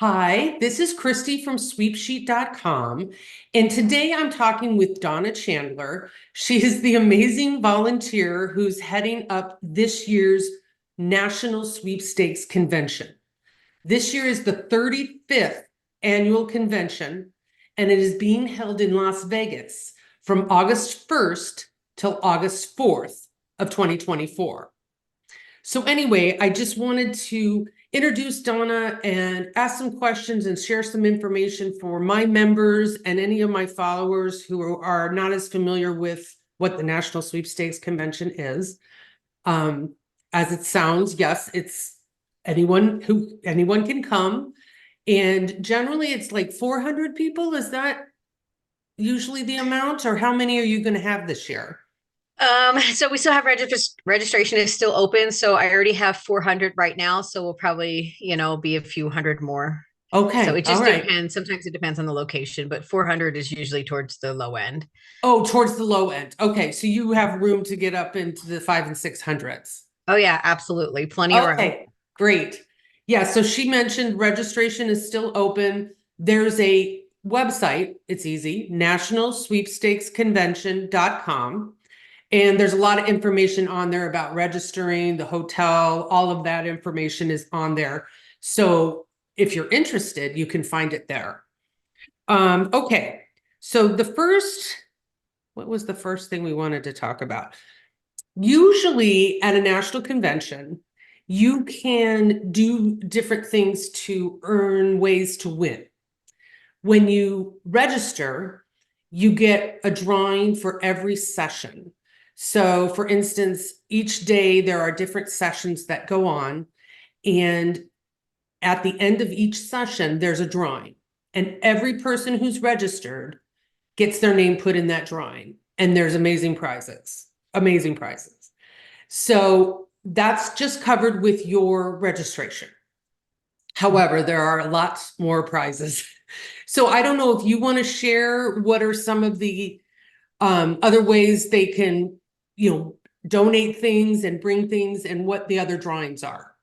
Hi, this is Christy from SweepSheet.com, and today I'm talking with Donna Chandler. She is the amazing volunteer who's heading up this year's National Sweepstakes Convention. This year is the 35th annual convention, and it is being held in Las Vegas from August 1st till August 4th of 2024. So anyway, I just wanted to introduce Donna and ask some questions and share some information for my members and any of my followers who are not as familiar with what the National Sweepstakes Convention is. As it sounds, yes, it's anyone can come. And generally it's like 400 people. Is that usually the amount, or how many are you going to have this year? So we still have registration is still open. So I already have 400 right now. So we'll probably, be a few hundred more. So Okay, it all just right. depends. Sometimes it depends on the location, but 400 is usually towards the low end. Oh, towards the low end. Okay, so you have room to get up into the five and six hundreds. Oh yeah, absolutely. Plenty of room. Okay, great. Yeah, so she mentioned registration is still open. There's a website, it's easy, nationalsweepstakesconvention.com. And there's a lot of information on there about registering, the hotel, all of that information is on there. So if you're interested, you can find it there. Okay, so what was the first thing we wanted to talk about? Usually at a national convention, you can do different things to earn ways to win. When you register, you get a drawing for every session. So for instance, each day there are different sessions that go on, and at the end of each session, there's a drawing. And every person who's registered gets their name put in that drawing. And there's amazing prizes, amazing prizes. So that's just covered with your registration. However, there are lots more prizes. So I don't know if you want to share what are some of the other ways they can, donate things and bring things and what the other drawings are.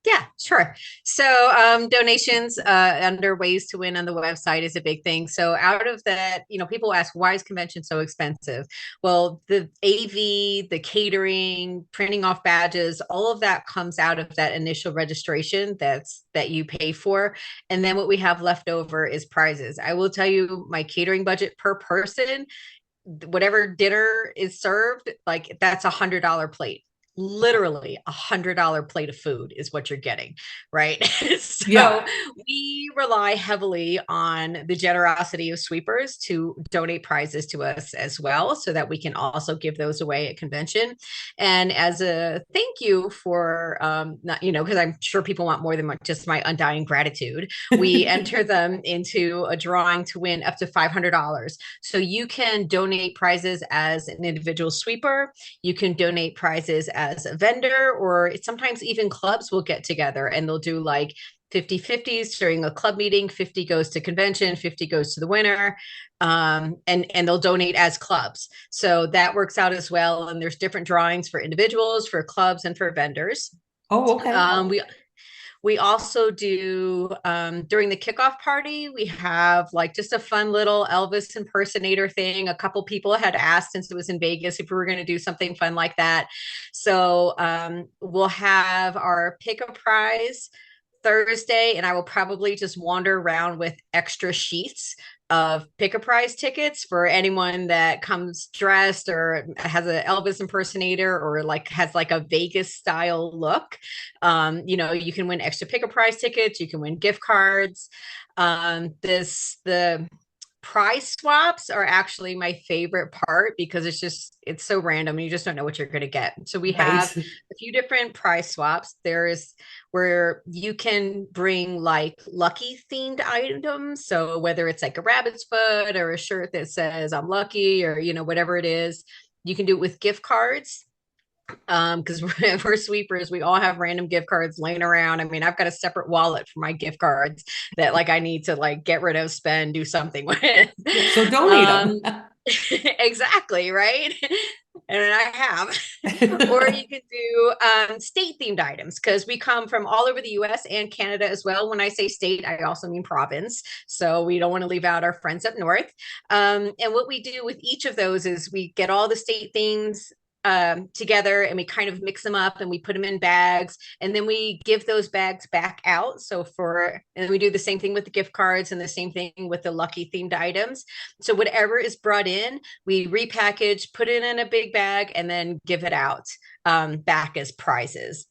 Yeah, sure. So donations under ways to win on the website is a big thing. So out of that, people ask, why is convention so expensive? Well, the AV, the catering, printing off badges, all of that comes out of that initial registration that you pay for. And then what we have left over is prizes. I will tell you my catering budget per person, whatever dinner is served, like that's $100 plate. Literally $100 plate of food is what you're getting, right? So Yeah. we rely heavily on the generosity of sweepers to donate prizes to us as well, so that we can also give those away at convention. And as a thank you for, not, because I'm sure people want more than just my undying gratitude, we enter them into a drawing to win up to $500. So you can donate prizes as an individual sweeper. You can donate prizes as a vendor, or sometimes even clubs will get together and they'll do like 50-50s during a club meeting. 50 goes to convention, 50 goes to the winner. And they'll donate as clubs. So that works out as well. And there's different drawings for individuals, for clubs, and for vendors. Oh, okay. We also do during the kickoff party, we have like just a fun little Elvis impersonator thing. A couple people had asked, since it was in Vegas, if we were going to do something fun like that. So we'll have our pick a prize Thursday, and I will probably just wander around with extra sheets of pick a prize tickets for anyone that comes dressed or has an Elvis impersonator or like has like a Vegas style look. You can win extra pick a prize tickets, you can win gift cards. The prize swaps are actually my favorite part because it's so random. You just don't know what you're going to get. So we have Right. a few different prize swaps. There is where you can bring like lucky themed items. So whether it's like a rabbit's foot or a shirt that says I'm lucky, or whatever it is, you can do it with gift cards. Because we're sweepers, we all have random gift cards laying around. I mean, I've got a separate wallet for my gift cards that like I need to like get rid of, spend, do something with. Yeah, so donate them. um exactly, right. and I have. Or you could do state themed items because we come from all over the US and Canada as well. When I say state, I also mean province. So we don't want to leave out our friends up north. And what we do with each of those is we get all the state themes together and we kind of mix them up and we put them in bags and then we give those bags back out. And we do the same thing with the gift cards and the same thing with the lucky themed items. So whatever is brought in, we repackage, put it in a big bag, and then give it out back as prizes.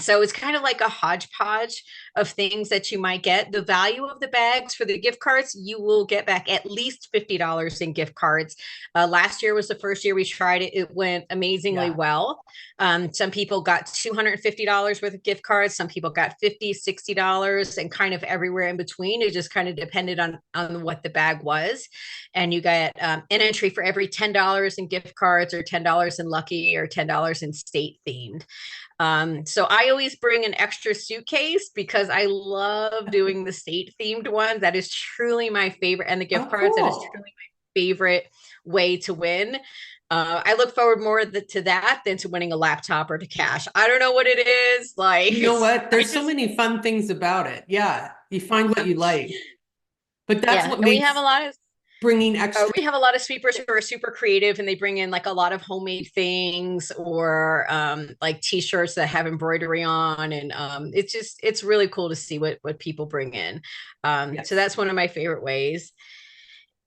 So it's kind of like a hodgepodge of things that you might get. The value of the bags for the gift cards, you will get back at least $50 in gift cards. Last year was the first year we tried it. It went amazingly well. Some people got $250 worth of gift cards. Some people got $50, $60, and kind of everywhere in between. It just kind of depended on what the bag was. And you got an entry for every $10 in gift cards or $10 in lucky or $10 in state themed. So I always bring an extra suitcase because I love doing the state themed ones. That is truly my favorite. And the gift cards, that is truly my favorite way to win. I look forward more to that than to winning a laptop or to cash. I don't know what it is. Like, you know what? There's so many fun things about it. Yeah. You find what you like. But that's what makes we have a lot of bringing extra. We have a lot of sweepers who are super creative and they bring in like a lot of homemade things or like t-shirts that have embroidery on. And it's really cool to see what people bring in. So that's one of my favorite ways.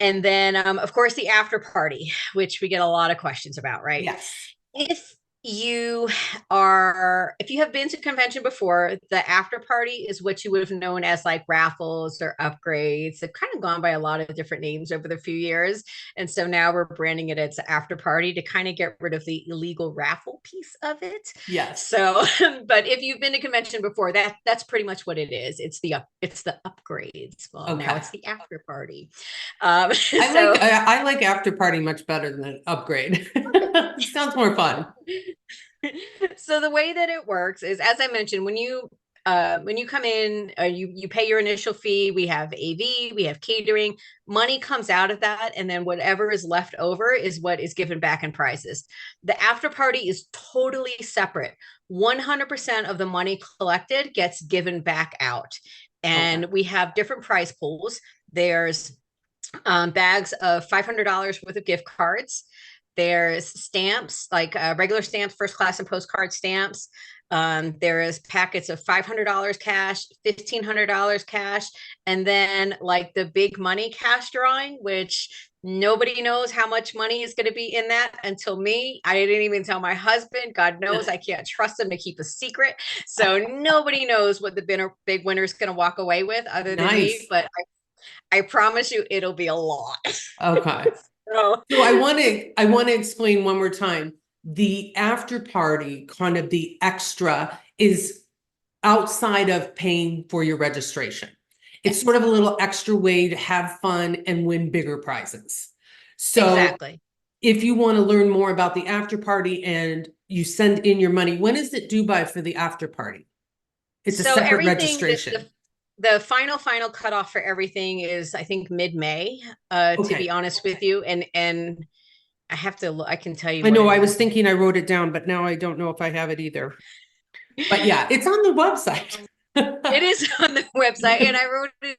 And then, of course, the after party, which we get a lot of questions about, right? Yes. If you have been to convention before, the after party is what you would have known as like raffles or upgrades. They've kind of gone by a lot of different names over the few years. And so now we're branding it as after party to kind of get rid of the illegal raffle piece of it. Yes. So, but if you've been to convention before, that's pretty much what it is. It's the upgrades. Well, now it's the after party. I like after party much better than upgrade. It sounds more fun. So the way that it works is, as I mentioned, when you come in, you pay your initial fee. We have AV, we have catering. Money comes out of that, and then whatever is left over is what is given back in prizes. The after party is totally separate. 100% of the money collected gets given back out, and we have different prize pools. There's bags of $500 worth of gift cards. There's stamps, like regular stamps, first class and postcard stamps. There is packets of $500 cash, $1,500 cash, and then like the big money cash drawing, which nobody knows how much money is going to be in that until me. I didn't even tell my husband. God knows I can't trust him to keep a secret. So nobody knows what the big winner is going to walk away with other than me. But I promise you it'll be a lot. Okay. So I want to explain one more time. The after party, kind of the extra, is outside of paying for your registration. It's sort of a little extra way to have fun and win bigger prizes. So exactly. If you want to learn more about the after party and you send in your money, when is it due by for the after party? It's a separate registration. The final cutoff for everything is, I think, mid-May, to be honest with you. And I have to look, I can tell you. I know, I was thinking I wrote it down, but now I don't know if I have it either. But yeah, it's on the website. It is on the website, and I wrote it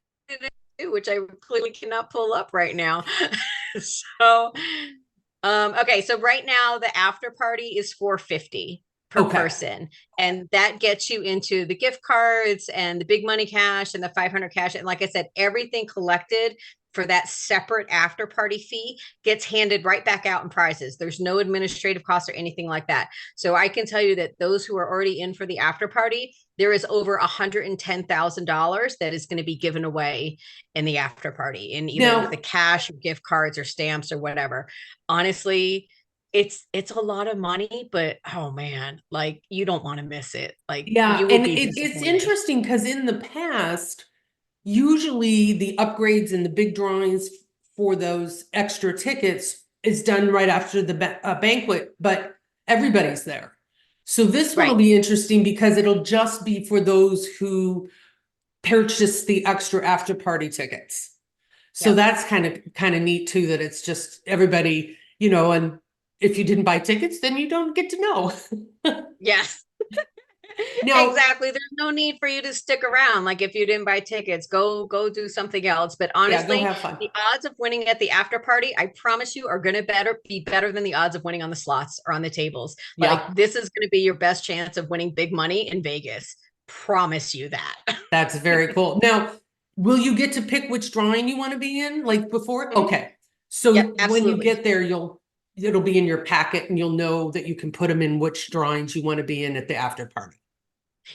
too, which I clearly cannot pull up right now. So, okay, so right now the after party is $450 per person, and that gets you into the gift cards and the big money cash and the $500 cash. And like I said, everything collected for that separate after party fee gets handed right back out in prizes. There's no administrative costs or anything like that. So I can tell you that those who are already in for the after party, there is over $110,000 that is going to be given away in the after party in either the cash, or gift cards, or stamps, or whatever. Honestly, it's a lot of money, but oh man, like you don't want to miss it. Like, yeah, and it's interesting because in the past, usually the upgrades and the big drawings for those extra tickets is done right after the banquet, but everybody's there. So this one will be interesting because it'll just be for those who purchase the extra after party tickets. So that's kind of neat too, that it's just everybody, and if you didn't buy tickets, then you don't get to know. Yes. Now, Exactly. There's no need for you to stick around. Like if you didn't buy tickets, go do something else. But yeah, go honestly, have fun. the odds of winning at the after party, I promise you, are gonna be better than the odds of winning on the slots or on the tables. Like Yeah, this is gonna be your best chance of winning big money in Vegas. Promise you that. that's very cool. Now, will you get to pick which drawing you want to be in like before? Mhm. Okay. So Yep, when you absolutely. get there, it'll be in your packet and you'll know that you can put them in which drawings you want to be in at the after party.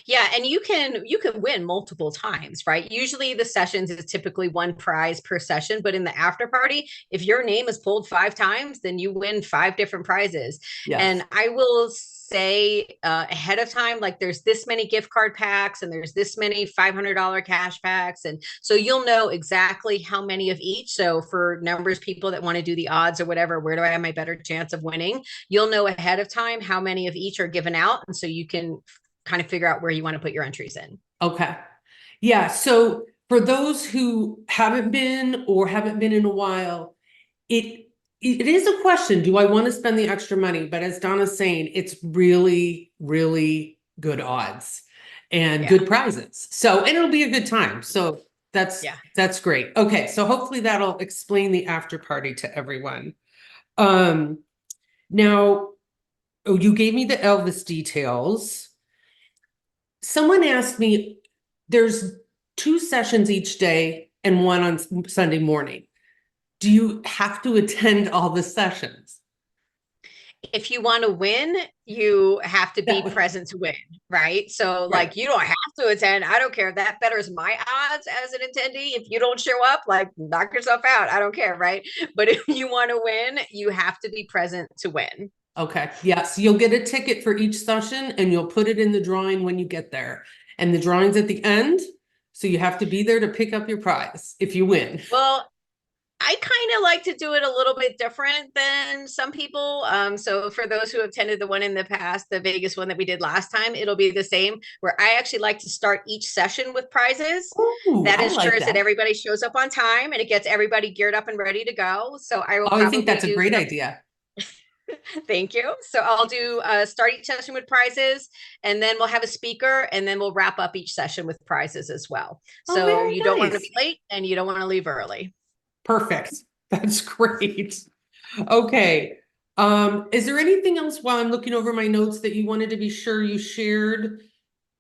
Yeah, and you can win multiple times, right? Usually the sessions is typically one prize per session, but in the after party, if your name is pulled 5 times, then you win 5 different prizes. Yes. And I will say ahead of time, like there's this many gift card packs and there's this many $500 cash packs, and so you'll know exactly how many of each. So for numbers people that want to do the odds or whatever, where do I have my better chance of winning? You'll know ahead of time how many of each are given out, and so you can kind of figure out where you want to put your entries in. Okay. Yeah. So for those who haven't been or haven't been in a while, it it is a question. Do I want to spend the extra money? But as Donna's saying, it's really, really good odds and Yeah. good prizes. So, and it'll be a good time. So Yeah. that's great. Okay. So hopefully that'll explain the after party to everyone. Um, now, oh, you gave me the Elvis details. Someone asked me, there's 2 sessions each day and one on Sunday morning. Do you have to attend all the sessions? If you want to win, you have to be That was present to win, right? So, right. like, you don't have to attend. I don't care. That betters my odds as an attendee. If you don't show up, like, knock yourself out. I don't care, right? But if you want to win, you have to be present to win. Okay. Yes, you'll get a ticket for each session and you'll put it in the drawing when you get there. And the drawing's at the end. So you have to be there to pick up your prize if you win. Well, I kind of like to do it a little bit different than some people. So for those who have attended the one in the past, the Vegas one that we did last time, it'll be the same. Where I actually like to start each session with prizes. Oh, That I like ensures that that. everybody shows up on time and it gets everybody geared up and ready to go. So I will Oh, I think probably that's a do great some. idea. Thank you. So I'll do start each session with prizes, and then we'll have a speaker, and then we'll wrap up each session with prizes as well. Oh, So very you don't want to be nice. late and you don't want to leave early. Perfect. That's great. Okay. Is there anything else while I'm looking over my notes that you wanted to be sure you shared?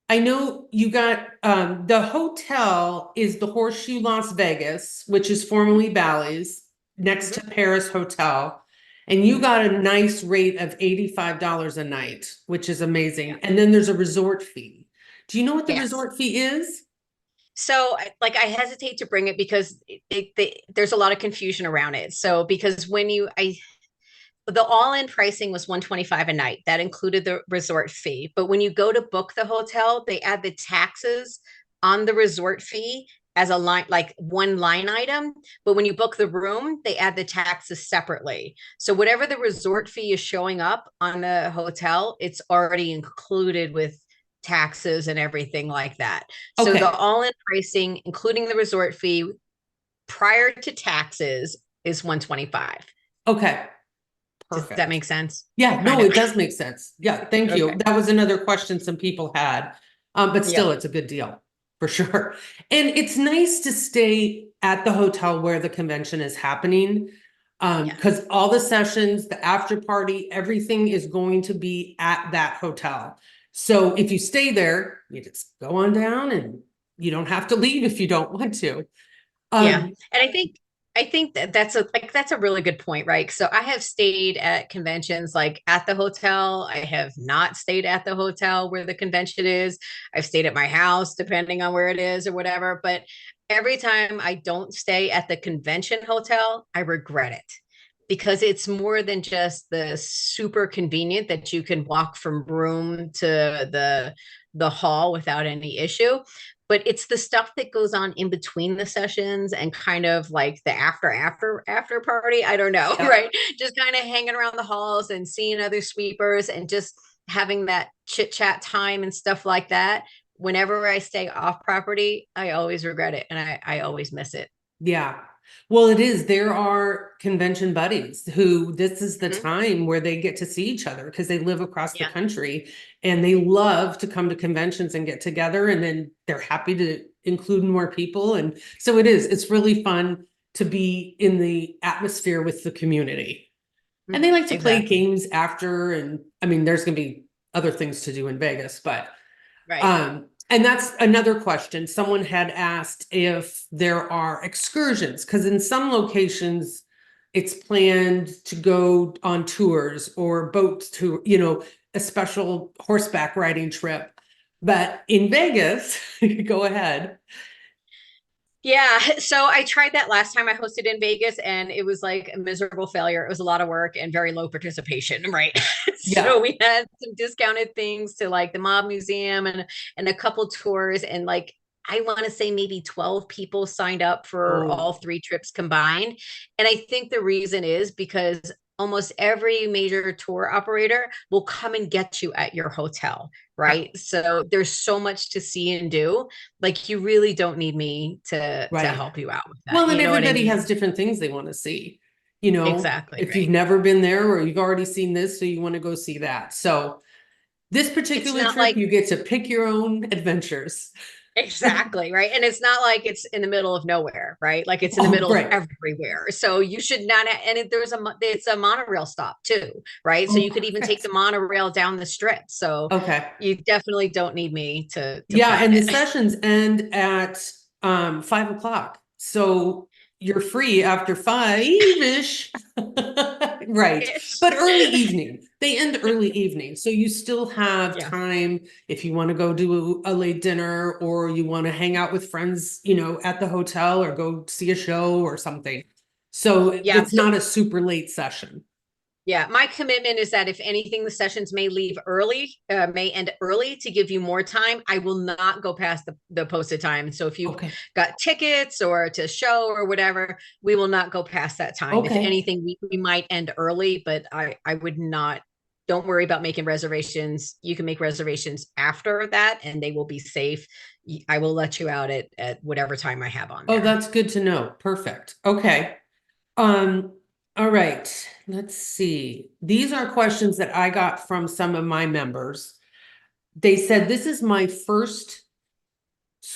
I know you got the hotel is the Horseshoe Las Vegas, which is formerly Bally's, next to Mhm. Paris Hotel. And you got a nice rate of $85 a night, which is Yeah. amazing. And then there's a resort fee. Do you know what the Yes. resort fee is? So, like, I hesitate to bring it because there's a lot of confusion around it. So, because the all-in pricing was 125 a night. That included the resort fee. But when you go to book the hotel, they add the taxes on the resort fee as a line, like one line item. But when you book the room, they add the taxes separately. So whatever the resort fee is showing up on the hotel, it's already included with taxes and everything like that. So the Okay. all-in pricing, including the resort fee prior to taxes, is 125. Okay. Does that Perfect. make sense? Yeah, Kind no, of. it does make sense. Yeah, thank you. Okay. That was another question some people had. But still, Yep. it's a good deal for sure. And it's nice to stay at the hotel where the convention is happening. Yeah. Because all the sessions, the after party, everything is going to be at that hotel. So if you stay there, you just go on down and you don't have to leave if you don't want to. Yeah. Um, And I think that that's a really good point, right? So I have stayed at conventions like at the hotel. I have not stayed at the hotel where the convention is. I've stayed at my house, depending on where it is or whatever. But every time I don't stay at the convention hotel, I regret it because it's more than just the super convenient that you can walk from room to the hall without any issue, but it's the stuff that goes on in between the sessions and kind of like the after party. I don't know, yeah, right? Just kind of hanging around the halls and seeing other sweepers and just having that chit chat time and stuff like that. Whenever I stay off property, I always regret it and I always miss it. yeah. Well, it is. There are convention buddies who this is the Mhm. time where they get to see each other because they live across the Yeah. country and they love to come to conventions and get together. And then they're happy to include more people. And so it is, it's really fun to be in the atmosphere with the community. And they like to play Exactly. games after. And I mean, there's going to be other things to do in Vegas, but Right. and that's another question. Someone had asked if there are excursions, because in some locations it's planned to go on tours or boats to, a special horseback riding trip. But in Vegas, go ahead. Yeah, so I tried that last time I hosted in Vegas and it was like a miserable failure. It was a lot of work and very low participation, right? Yeah. So we had some discounted things to like the Mob Museum and a couple tours and like I want to say maybe 12 people signed up for Oh, all three trips combined. And I think the reason is because almost every major tour operator will come and get you at your hotel, right? So there's so much to see and do. Like you really don't need me to right. help you out with that. Well, and You know what I everybody mean? has different things they want to see. Exactly, If you've right. never been there or you've already seen this, so you want to go see that. So this It's particular not trip, like you get to pick your own adventures. exactly, right? And it's not like it's in the middle of nowhere, right? Like it's in the Oh, middle of great. everywhere. So you should not and it's a monorail stop too, right? So Oh, you could even take perfect. the monorail down the strip. So Okay. you definitely don't need me to Yeah, plan and the it. sessions end at 5 o'clock. So you're free after five-ish. Right. Ish. But early evening. They end early evening. So you still have Yeah. time if you want to go do a late dinner or you want to hang out with friends, at the hotel or go see a show or something. So Yeah. it's So not a super late session. yeah, my commitment is that if anything, the sessions may leave early, may end early to give you more time. I will not go past the posted time. So if you've Okay. got tickets or to show or whatever, we will not go past that time. If Okay. anything, we might end early, but I would not. Don't worry about making reservations. You can make reservations after that, and they will be safe. I will let you out at whatever time I have on Oh, there. that's good to know. Perfect. Okay. Um, all right, let's see. These are questions that I got from some of my members. They said, this is my first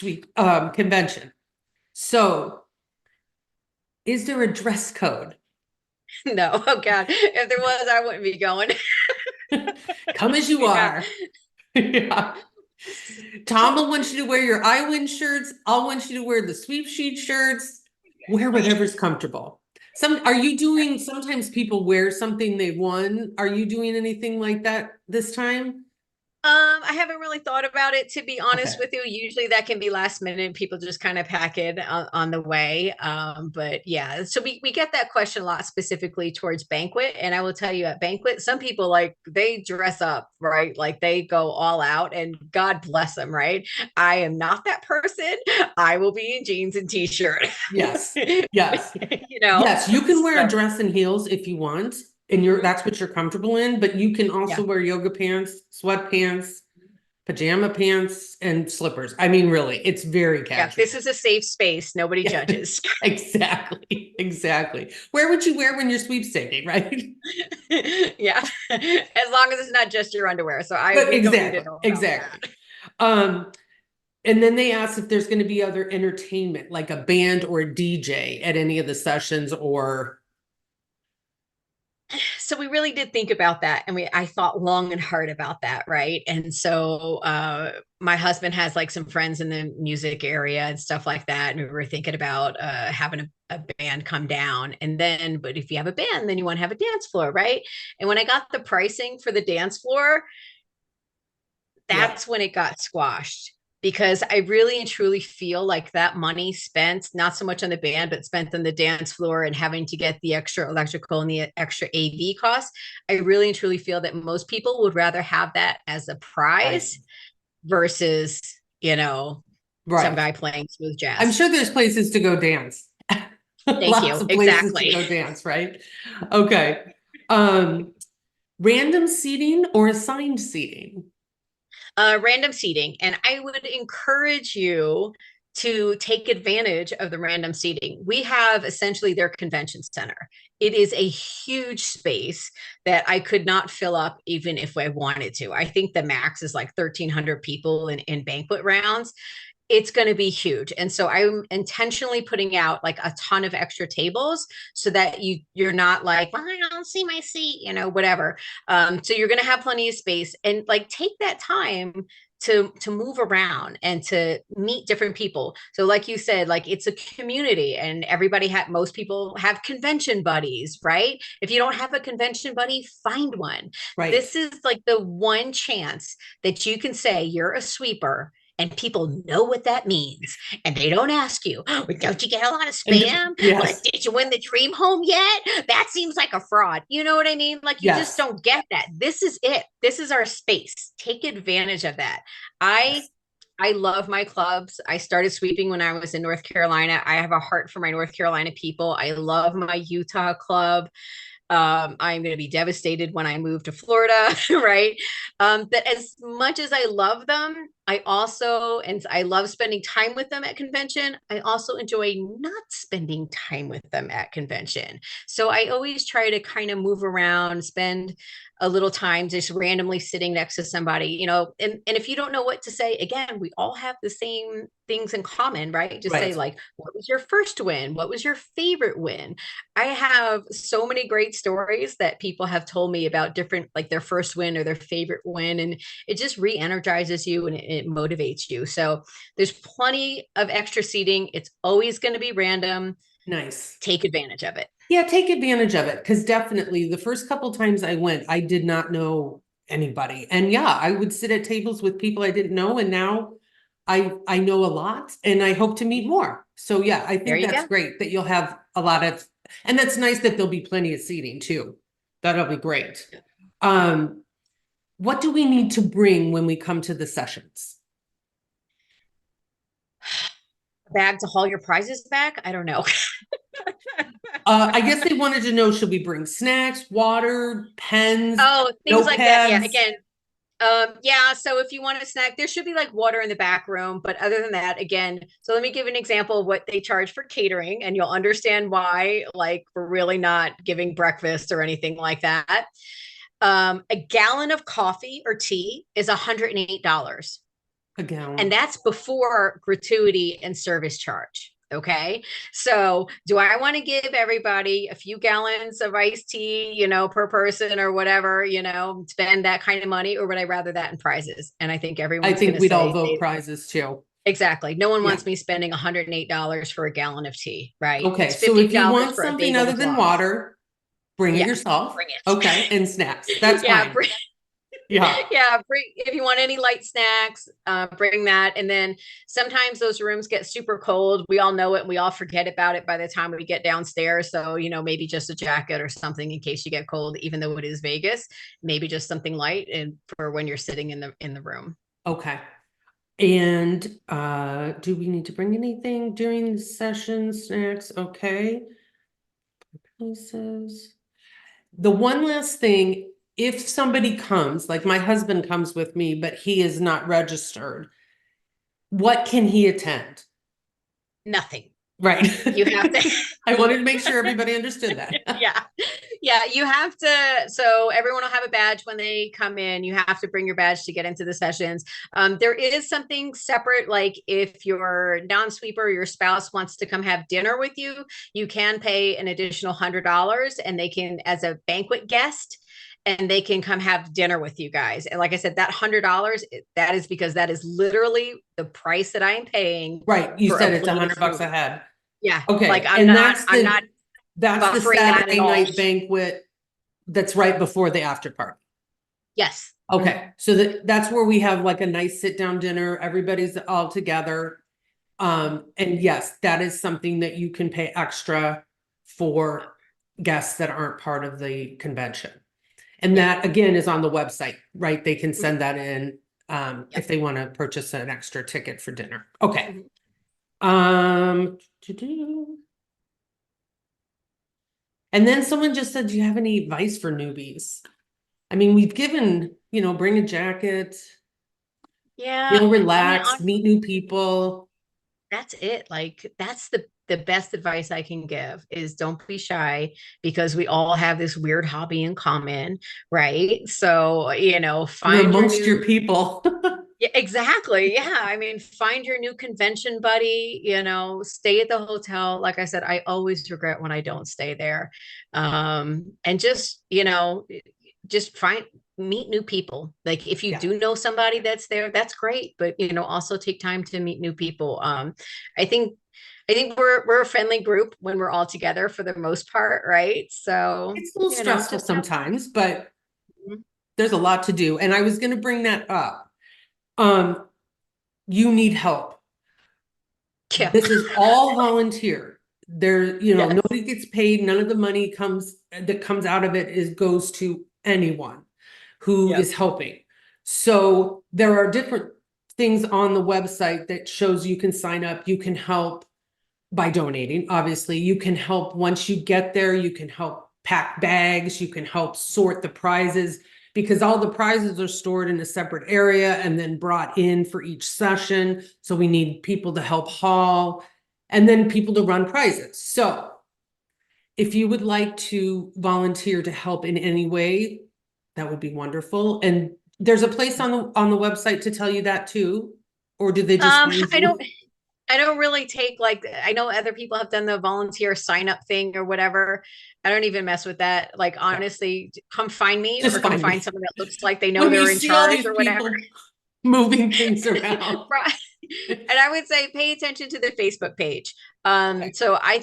convention. So is there a dress code? No, oh God, if there was, I wouldn't be going. Come as you Yeah. are. Yeah. Tom will want you to wear your I win shirts. I'll want you to wear the sweep sheet shirts. Wear whatever's comfortable. Are you doing, sometimes people wear something they won. Are you doing anything like that this time? I haven't really thought about it to be honest Okay. with you. Usually that can be last minute. People just kind of pack it on the way. But yeah, so we get that question a lot specifically towards banquet. And I will tell you at banquet, some people like they dress up, right? Like they go all out and God bless them, right? I am not that person. I will be in jeans and t-shirt. Yes. you Yes. know, Yes. You can wear a so dress and heels if you want, and that's what you're comfortable in, but you can yeah. also wear yoga pants, sweatpants, pajama pants, and slippers. I mean, really, it's very Yeah, casual. this is a safe space. Nobody Yeah, judges. exactly. Exactly. Where would you wear when you're sweepstaking, right? Yeah, as long as it's not just your underwear. So But we don't need to exactly. know about Exactly. that. Um, and then they asked if there's going to be other entertainment, like a band or a DJ at any of the sessions or So we really did think about that, and I thought long and hard about that, right? And so my husband has like some friends in the music area and stuff like that, and we were thinking about having a band come down, and then but if you have a band, then you want to have a dance floor, right? And when I got the pricing for the dance floor, yeah. that's when it got squashed because I really and truly feel like that money spent not so much on the band, but spent on the dance floor and having to get the extra electrical and the extra AV costs. I really and truly feel that most people would rather have that as a Right. prize versus, some Right. guy playing smooth I'm jazz. sure there's places to go dance. Thank Lots you. of places to Exactly. go dance, right? Okay. Um, random seating or assigned seating? Random seating. And I would encourage you to take advantage of the random seating. We have essentially their convention center. It is a huge space that I could not fill up even if I wanted to. I think the max is like 1,300 people in banquet rounds. It's going to be huge. And so I'm intentionally putting out like a ton of extra tables so that you're not like, well, I don't see my seat, whatever. So you're going to have plenty of space, and like take that time to move around and to meet different people. So like you said, like it's a community, and most people have convention buddies, right? If you don't have a convention buddy, find one. Right. This is like the one chance that you can say you're a sweeper and people know what that means. And they don't ask you, oh, don't you get a lot of spam? Yes. Like, did you win the dream home yet? That seems like a fraud. You know what I mean? Like, you just don't get that. This is it. This is our space. Take advantage of that. I love my clubs. I started sweeping when I was in North Carolina. I have a heart for my North Carolina people. I love my Utah club. I'm going to be devastated when I move to Florida, right? But as much as I love them, I love spending time with them at convention. I also enjoy not spending time with them at convention. So I always try to kind of move around, spend a little time just randomly sitting next to somebody, and if you don't know what to say, again, we all have the same things in common, right? Just say like, what was your first win? What was your favorite win? I have so many great stories that people have told me about different, like their first win or their favorite win. And it just re-energizes you, and it motivates you. So there's plenty of extra seating. It's always going to be random. Nice. Take advantage of it. Yeah, take advantage of it. Because definitely the first couple times I went, I did not know anybody. And yeah, I would sit at tables with people I didn't know. And now I know a lot, and I hope to meet more. So yeah, I think that's great that you'll have a lot of, and that's nice that there'll be plenty of seating too. That'll be great. What do we need to bring when we come to the sessions? Bag to haul your prizes back? I don't know. I guess they wanted to know, should we bring snacks, water, pens? Oh, things like that. Yeah, notepads? again, yeah, so if you want a snack, there should be like water in the back room. But other than that, again, so let me give an example of what they charge for catering, and you'll understand why, like, we're really not giving breakfast or anything like that. A gallon of coffee or tea is $108. A gallon. And that's before gratuity and service charge. Okay. So do I want to give everybody a few gallons of iced tea, per person or whatever, spend that kind of money, or would I rather that in prizes? And I think we'd all vote prizes too. Exactly. No one wants me spending $108 for a gallon of tea, right? Okay. So if you want something other than water, bring it yourself. Bring it. Okay. And snacks. That's fine. If you want any light snacks, bring that. And then sometimes those rooms get super cold. We all know it. We all forget about it by the time we get downstairs. So, maybe just a jacket or something in case you get cold, even though it is Vegas, maybe just something light and for when you're sitting in the room. Okay. And do we need to bring anything during the session? Snacks? Okay. Places. The one last thing, if somebody comes, like my husband comes with me, but he is not registered, what can he attend? Nothing. Right. You have to. I wanted to make sure everybody understood that. Yeah, you have to. So everyone will have a badge when they come in. You have to bring your badge to get into the sessions. There is something separate, like if your non-sweeper, your spouse wants to come have dinner with you, you can pay an additional $100, and they can, as a banquet guest, and they can come have dinner with you guys. And like I said, that $100, that is because that is literally the price that I'm paying. Right. You said it's $100 a head. Yeah. Okay. Like I'm not that's the Saturday night banquet that's right before the after party. Yes. Okay. So that's where we have like a nice sit down dinner. Everybody's all together. And yes, that is something that you can pay extra for guests that aren't part of the convention. And that again is on the website, right? They can send that in if they want to purchase an extra ticket for dinner. Okay. And then someone just said, do you have any advice for newbies? I mean, we've given, bring a jacket. Yeah. Relax, meet new people. that's it. Like that's the best advice I can give is don't be shy because we all have this weird hobby in common, right? So, You're find your amongst new. your people. Yeah, exactly. Yeah. I mean, find your new convention buddy, stay at the hotel. Like I said, I always regret when I don't stay there. And just meet new people. Like if you Yeah. do know somebody that's there, that's great. But also take time to meet new people. I think we're a friendly group when we're all together for the most part, right? So, It's a little stressful just have sometimes, but fun. there's a lot to do. And I was going to bring that up. Um, you need help. Yeah. This is all volunteer. There, Yes. nobody gets paid. None of the money that comes out of it goes to anyone who Yep. is helping. So there are different things on the website that shows you can sign up, you can help by donating. Obviously, you can help once you get there, you can help pack bags, you can help sort the prizes because all the prizes are stored in a separate area and then brought in for each session. So we need people to help haul and then people to run prizes. So if you would like to volunteer to help in any way, that would be wonderful. And there's a place on the website to tell you that too, or do they just Um, find I you? don't I don't really take like I know other people have done the volunteer sign up thing or whatever. I don't even mess with that. Like Yeah, honestly, come find me or just come find find me. someone that looks like they know When you they're in see all charge these or whatever. people moving things around. Right. And I would say pay attention to the Facebook page. Okay. So I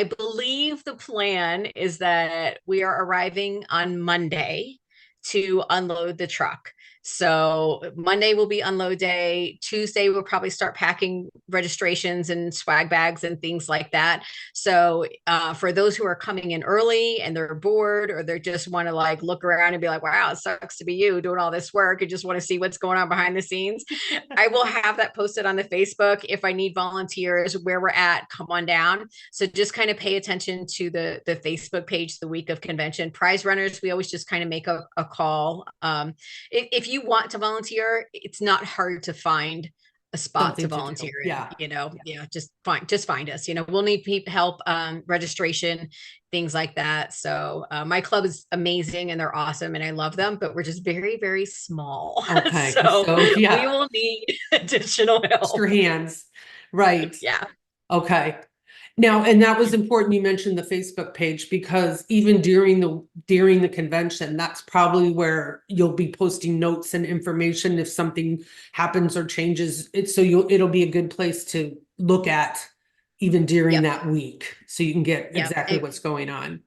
believe the plan is that we are arriving on Monday to unload the truck. So Monday will be unload day. Tuesday we'll probably start packing registrations and swag bags and things like that. So for those who are coming in early and they're bored or they just want to like look around and be like, wow, it sucks to be you doing all this work and just want to see what's going on behind the scenes, I will have that posted on the Facebook. If I need volunteers where we're at, come on down. So just kind of pay attention to the Facebook page the week of convention. Prize runners, we always just kind of make a call. If you want to volunteer, it's not hard to find a spot to Something to volunteer do. in, Yeah. Yeah. yeah, just find us, we'll need help, registration, things like that. So my club is amazing and they're awesome and I love them, but we're just very, very small. Okay. So So we yeah, will need additional extra help. hands. Right. Yeah. Okay. Now, and that was important. You mentioned the Facebook page because even during the convention, that's probably where you'll be posting notes and information if something happens or changes. It'll be a good place to look at even during Yep. that week. So you can get Yep. exactly what's going on.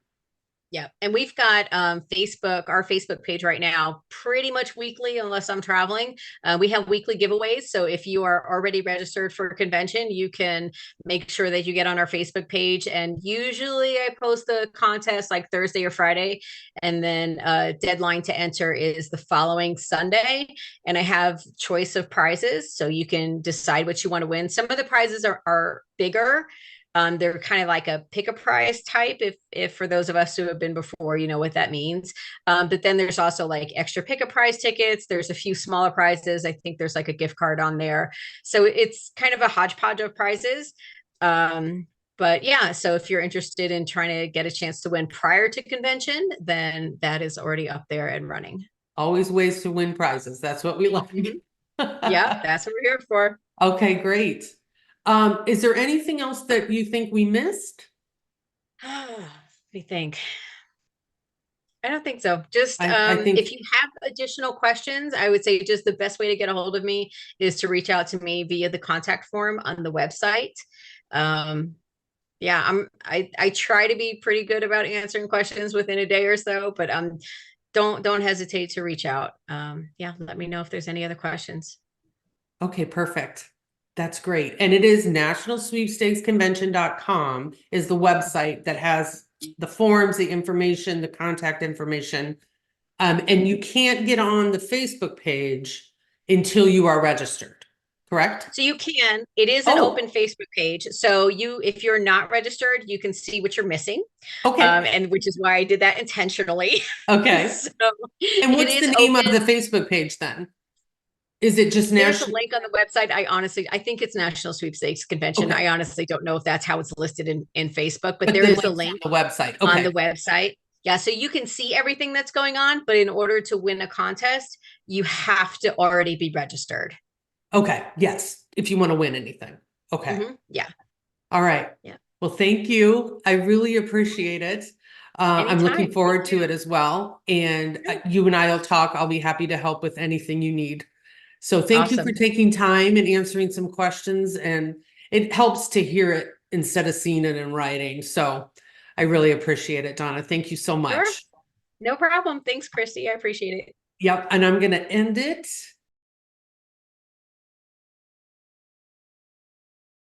Yeah. And we've got our Facebook page right now, pretty much weekly, unless I'm traveling. We have weekly giveaways. So if you are already registered for a convention, you can make sure that you get on our Facebook page. And usually I post the contest like Thursday or Friday. And then deadline to enter is the following Sunday. And I have choice of prizes. So you can decide what you want to win. Some of the prizes are bigger. They're kind of like a pick a prize type, if for those of us who have been before, you know what that means. But then there's also like extra pick a prize tickets. There's a few smaller prizes. I think there's like a gift card on there. So it's kind of a hodgepodge of prizes. But yeah, so if you're interested in trying to get a chance to win prior to convention, then that is already up there and running. Always ways to win prizes. That's what we like. Mhm. Yeah, that's what we're here for. Okay, great. Is there anything else that you think we missed? We think. I don't think so. Just I if think, you have additional questions, I would say just the best way to get a hold of me is to reach out to me via the contact form on the website. Um, yeah, I try to be pretty good about answering questions within a day or so, but don't hesitate to reach out. Yeah, let me know if there's any other questions. okay, perfect. That's great. And it is nationalsweepstakesconvention.com is the website that has the forms, the information, the contact information. And you can't get on the Facebook page until you are registered, correct? So you can, it is an open Oh, Facebook page. So if you're not registered, you can see what you're missing. okay. And which is why I did that intentionally. Okay. So And it what's the is name of open. the Facebook page then? Is it just There's a national? link on the website. I think it's National Sweepstakes Convention. Okay, I honestly don't know if that's how it's listed in Facebook, but but there the is a link's on link the website. on Okay. the website. Yeah, so you can see everything that's going on, but in order to win a contest, you have to already be registered. Okay. Yes. If you want to win anything. Okay. Yeah, All right. yeah. Well, thank you. I really appreciate it. I'm Anytime. looking Me forward to too. it as well. And Good. you and I will talk. I'll be happy to help with anything you need. So thank you for Awesome. taking time and answering some questions. And it helps to hear it instead of seeing it in writing. So I really appreciate it, Donna. Thank you so Sure. much. No problem. Thanks, Christy. I appreciate it. Yep. And I'm going to end it.